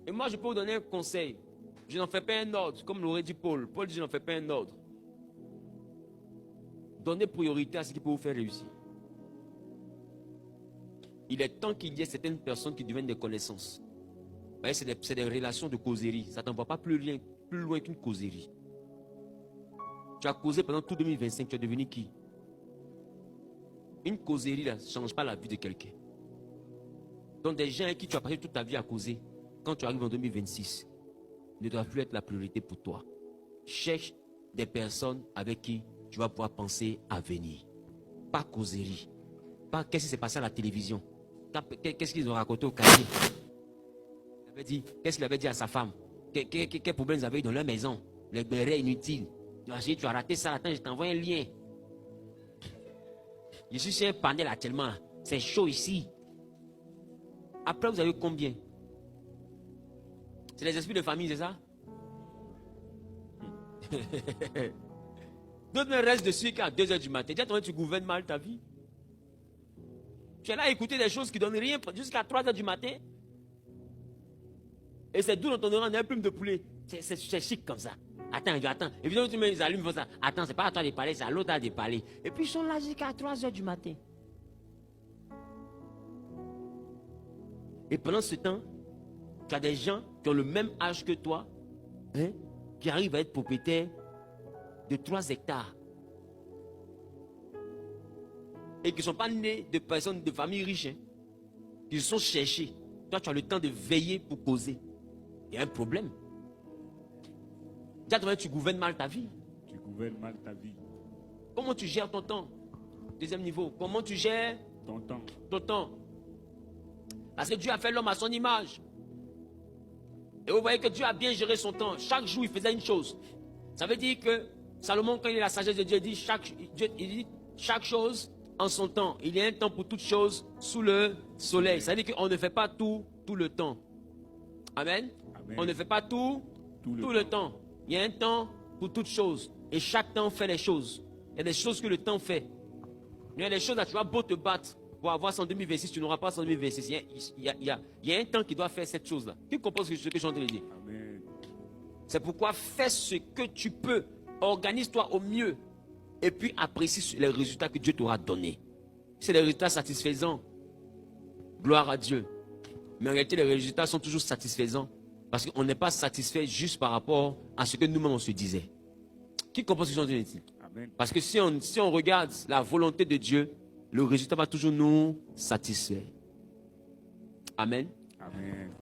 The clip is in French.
Et moi, je peux vous donner un conseil. Je n'en fais pas un ordre, comme l'aurait dit Paul. Paul dit, je n'en fais pas un ordre. Donnez priorité à ce qui peut vous faire réussir. Il est temps qu'il y ait certaines personnes qui deviennent des connaissances. Vous voyez, c'est des relations de causerie. Ça ne t'envoie pas plus loin qu'une causerie. Tu as causé pendant tout 2025, tu es devenu qui? Une causerie là, ne change pas la vie de quelqu'un. Donc des gens avec qui tu as passé toute ta vie à causer, quand tu arrives en 2026, ne doivent plus être la priorité pour toi. Cherche des personnes avec qui tu vas pouvoir penser à venir. Pas causerie. Pas qu'est-ce qui s'est passé à la télévision. Qu'est-ce qu'ils ont raconté au quartier. Qu'est-ce qu'il avait dit à sa femme. Quel problème ils avaient eu dans leur maison. Les bérets inutiles. Tu as raté ça, attends, je t'envoie un lien. Je suis sur un panel actuellement. C'est chaud ici. Après, vous avez combien? C'est les esprits de famille, c'est ça? D'autres me restent dessus qu'à 2h du matin. Déjà, tu gouvernes mal ta vie. Tu es là à écouter des choses qui ne donnent rien jusqu'à 3h du matin. Et c'est d'où dans ton oreille, on a un plume de poulet. C'est chic comme ça. Attends. Évidemment, tu mets les allumes, ça. Attends, c'est pas à toi de parler, c'est à l'autre de parler. Et puis, ils sont là jusqu'à 3h du matin. Et pendant ce temps, tu as des gens qui ont le même âge que toi, hein, qui arrivent à être propriétaires de 3 hectares. Et qui ne sont pas nés de personnes de familles riches. Hein, qui se sont cherchés. Toi, tu as le temps de veiller pour causer. Il y a un problème. Déjà, tu gouvernes mal ta vie. Tu gouvernes mal ta vie. Comment tu gères ton temps? Deuxième niveau. Comment tu gères ton temps? Ton temps. Parce que Dieu a fait l'homme à son image. Et vous voyez que Dieu a bien géré son temps. Chaque jour, il faisait une chose. Ça veut dire que Salomon, quand il est la sagesse de Dieu, il dit chaque chose en son temps. Il y a un temps pour toute chose sous le soleil. Ça veut dire qu'on ne fait pas tout le temps. Amen. Amen. On ne fait pas tout le temps. Il y a un temps pour toute chose. Et chaque temps fait les choses. Il y a des choses que le temps fait. Il y a des choses là, tu vas beau te battre pour avoir ça en 2026, tu n'auras pas ça en 2026. Il y a un temps qui doit faire cette chose-là. Qui comprend ce que je suis en train de dire? Amen. C'est pourquoi fais ce que tu peux. Organise-toi au mieux. Et puis apprécie les résultats que Dieu t'aura donnés. C'est des résultats satisfaisants. Gloire à Dieu. Mais en réalité, les résultats sont toujours satisfaisants. Parce qu'on n'est pas satisfait juste par rapport à ce que nous-mêmes on se disait. Qui comprend ce que je suis en train de dire? Amen. Parce que si on regarde la volonté de Dieu, le résultat va toujours nous satisfaire. Amen. Amen.